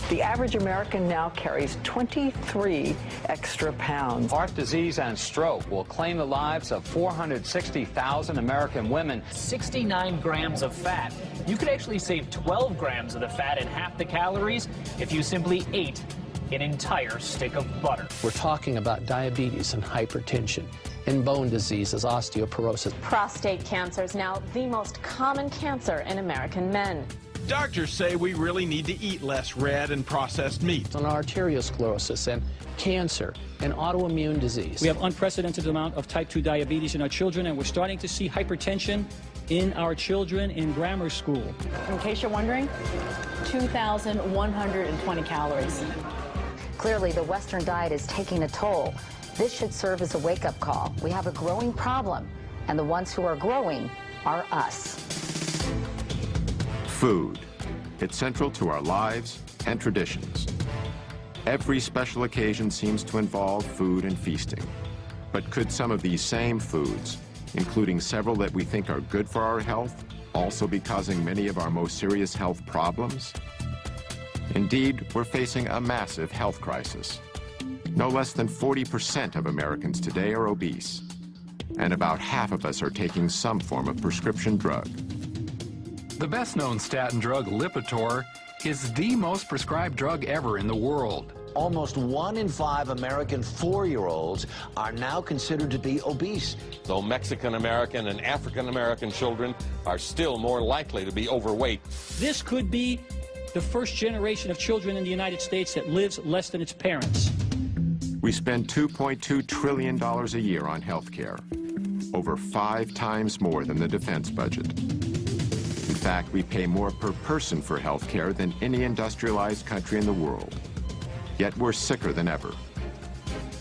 The average American now carries 23 extra pounds. Heart disease and stroke will claim the lives of 460,000 American women. 69 grams of fat. You could actually save 12 grams of the fat and half the calories if you simply ate an entire stick of butter. We're talking about diabetes and hypertension, and bone diseases, osteoporosis. Prostate cancer is now the most common cancer in American men. Doctors say we really need to eat less red and processed meat. On arteriosclerosis and cancer and autoimmune disease. We have unprecedented amount of type 2 diabetes in our children, and we're starting to see hypertension in our children in grammar school. In case you're wondering, 2,120 calories. Clearly, the Western diet is taking a toll. This should serve as a wake-up call. We have a growing problem, and the ones who are growing are us. Food. It's central to our lives and traditions. Every special occasion seems to involve food and feasting. But could some of these same foods, including several that we think are good for our health, also be causing many of our most serious health problems? Indeed, we're facing a massive health crisis. No less than 40% of Americans today are obese, and about half of us are taking some form of prescription drug. The best-known statin drug, Lipitor, is the most prescribed drug ever in the world. Almost 1 in 5 American 4-year-olds are now considered to be obese. Though Mexican-American and African-American children are still more likely to be overweight. This could be the first generation of children in the United States that lives less than its parents. We spend $2.2 trillion a year on health care, over 5 times more than the defense budget. In fact, we pay more per person for health care than any industrialized country in the world. Yet we're sicker than ever.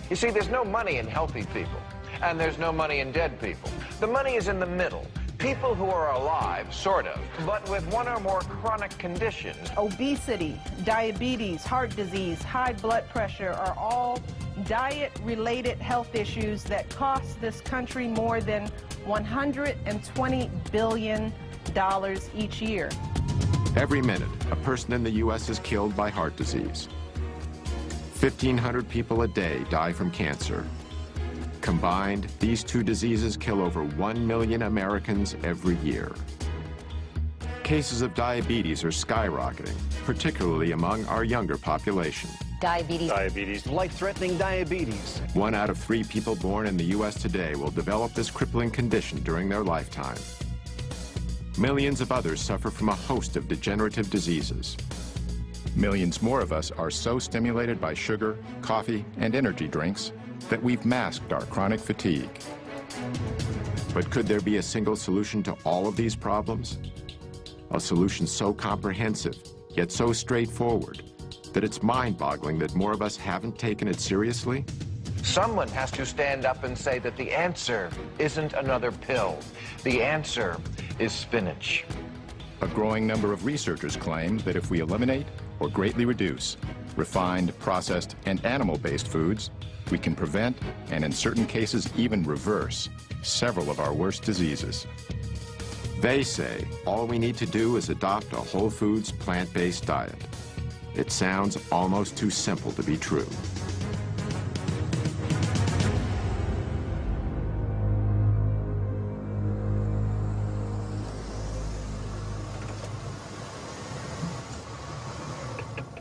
You see, there's no money in healthy people, and there's no money in dead people. The money is in the middle. People who are alive, sort of, but with one or more chronic conditions. Obesity, diabetes, heart disease, high blood pressure are all diet-related health issues that cost this country more than $120 billion each year. Every minute, a person in the U.S. is killed by heart disease. 1,500 people a day die from cancer. Combined, these two diseases kill over 1 million Americans every year. Cases of diabetes are skyrocketing, particularly among our younger population. Diabetes. Life-threatening diabetes. 1 out of 3 people born in the U.S. today will develop this crippling condition during their lifetime. Millions of others suffer from a host of degenerative diseases. Millions more of us are so stimulated by sugar, coffee, and energy drinks that we've masked our chronic fatigue. But could there be a single solution to all of these problems? A solution so comprehensive, yet so straightforward, that it's mind-boggling that more of us haven't taken it seriously? Someone has to stand up and say that the answer isn't another pill. The answer is spinach. A growing number of researchers claim that if we eliminate or greatly reduce refined, processed, and animal-based foods, we can prevent, and in certain cases even reverse, several of our worst diseases. They say all we need to do is adopt a whole foods, plant-based diet. It sounds almost too simple to be true.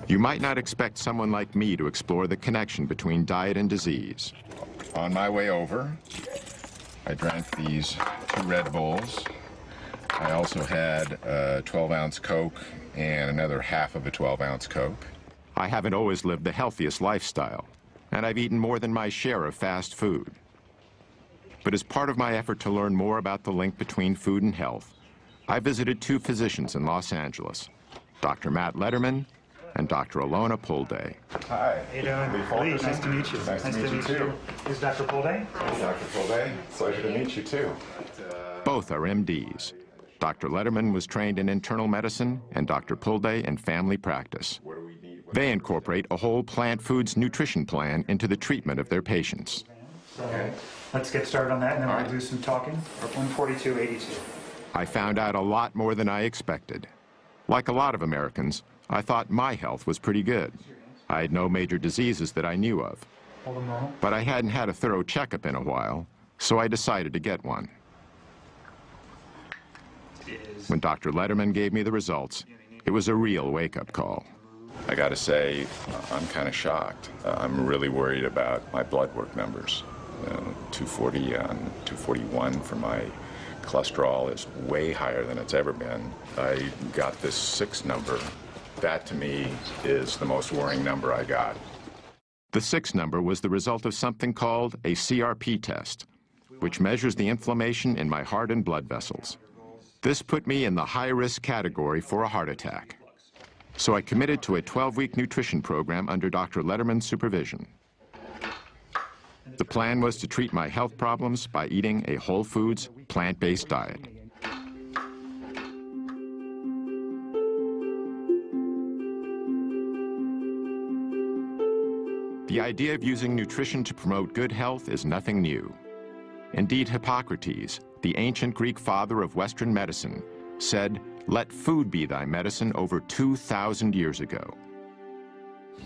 You might not expect someone like me to explore the connection between diet and disease. On my way over, I drank these 2 Red Bulls. I also had a 12-ounce Coke and another half of a 12-ounce Coke. I haven't always lived the healthiest lifestyle, and I've eaten more than my share of fast food. But as part of my effort to learn more about the link between food and health, I visited 2 physicians in Los Angeles, Dr. Matt Letterman and Dr. Alona Pulday. Hi. How you doing? Lee, nice to meet you. Nice to meet you, too. Is Dr. Pulday? Hey, Dr. Pulday. Pleasure to meet you, too. Both are MDs. Dr. Letterman was trained in internal medicine and Dr. Pulday in family practice. They incorporate a whole plant foods nutrition plan into the treatment of their patients. Okay. Let's get started on that, and then we'll do some talking. 142.82. I found out a lot more than I expected. Like a lot of Americans, I thought my health was pretty good. I had no major diseases that I knew of. But I hadn't had a thorough checkup in a while, so I decided to get one. When Dr. Letterman gave me the results, it was a real wake-up call. I gotta say, I'm kind of shocked. I'm really worried about my blood work numbers. 240 and 241 for my cholesterol is way higher than it's ever been. I got this 6 number. That, to me, is the most worrying number I got. The 6 number was the result of something called a CRP test, which measures the inflammation in my heart and blood vessels. This put me in the high-risk category for a heart attack. So I committed to a 12-week nutrition program under Dr. Letterman's supervision. The plan was to treat my health problems by eating a whole foods, plant-based diet. The idea of using nutrition to promote good health is nothing new. Indeed, Hippocrates, the ancient Greek father of Western medicine, said, "Let food be thy medicine," over 2,000 years ago.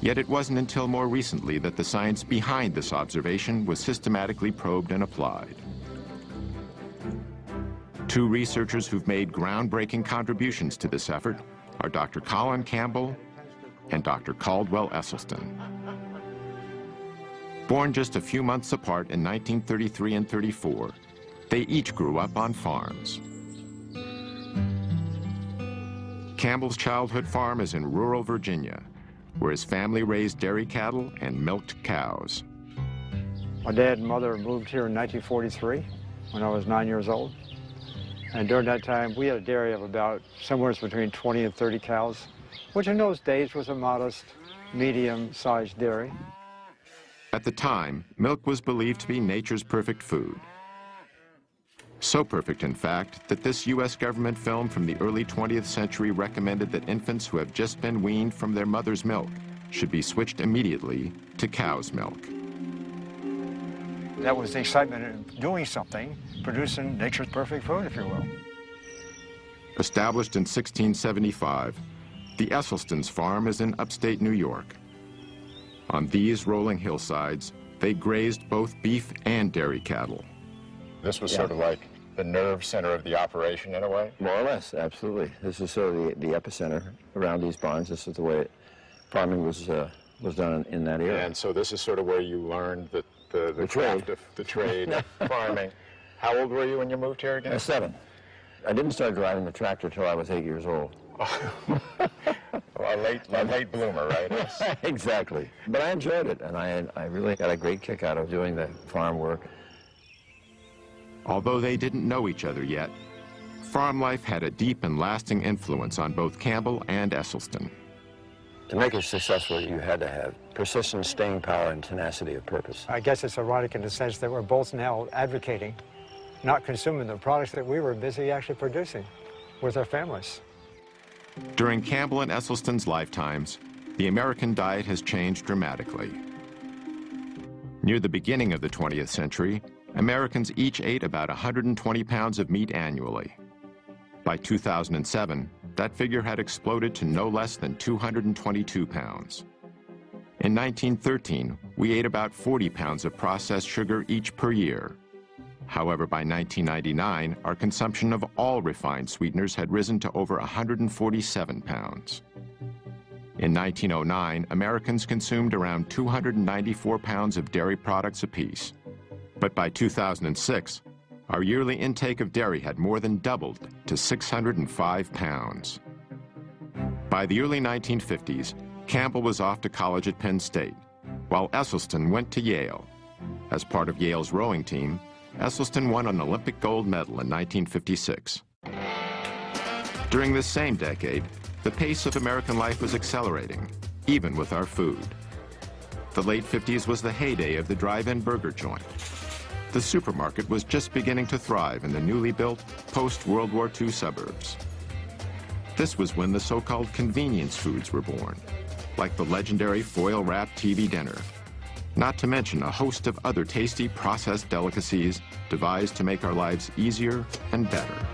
Yet it wasn't until more recently that the science behind this observation was systematically probed and applied. 2 researchers who've made groundbreaking contributions to this effort are Dr. Colin Campbell and Dr. Caldwell Esselstyn. Born just a few months apart in 1933 and 34, they each grew up on farms. Campbell's childhood farm is in rural Virginia, where his family raised dairy cattle and milked cows. My dad and mother moved here in 1943 when I was 9 years old. And during that time, we had a dairy of about somewhere between 20 and 30 cows, which in those days was a modest, medium-sized dairy. At the time, milk was believed to be nature's perfect food. So perfect, in fact, that this U.S. government film from the early 20th century recommended that infants who have just been weaned from their mother's milk should be switched immediately to cow's milk. That was the excitement of doing something, producing nature's perfect food, if you will. Established in 1675, the Esselstyn's farm is in upstate New York. On these rolling hillsides, they grazed both beef and dairy cattle. This was sort of like the nerve center of the operation in a way? More or less, absolutely. This is sort of the epicenter around these barns. This is the way farming was done in that era. And so this is sort of where you learned the craft of the trade of farming. How old were you when you moved here again? 7. I didn't start driving the tractor till I was 8 years old. Well, a late bloomer, right? Exactly. But I enjoyed it, and I really got a great kick out of doing the farm work. Although they didn't know each other yet, farm life had a deep and lasting influence on both Campbell and Esselstyn. To make it successful, you had to have persistence, staying power, and tenacity of purpose. I guess it's ironic in the sense that we're both now advocating, not consuming the products that we were busy actually producing with our families. During Campbell and Esselstyn's lifetimes, the American diet has changed dramatically. Near the beginning of the 20th century, Americans each ate about 120 pounds of meat annually. By 2007, that figure had exploded to no less than 222 pounds. In 1913, we ate about 40 pounds of processed sugar each per year. However, by 1999, our consumption of all refined sweeteners had risen to over 147 pounds. In 1909, Americans consumed around 294 pounds of dairy products apiece. But by 2006, our yearly intake of dairy had more than doubled to 605 pounds. By the early 1950s, Campbell was off to college at Penn State, while Esselstyn went to Yale. As part of Yale's rowing team, Esselstyn won an Olympic gold medal in 1956. During this same decade, the pace of American life was accelerating, even with our food. The late 50s was the heyday of the drive-in burger joint. The supermarket was just beginning to thrive in the newly built post-World War II suburbs. This was when the so-called convenience foods were born, like the legendary foil-wrapped TV dinner, not to mention a host of other tasty processed delicacies devised to make our lives easier and better.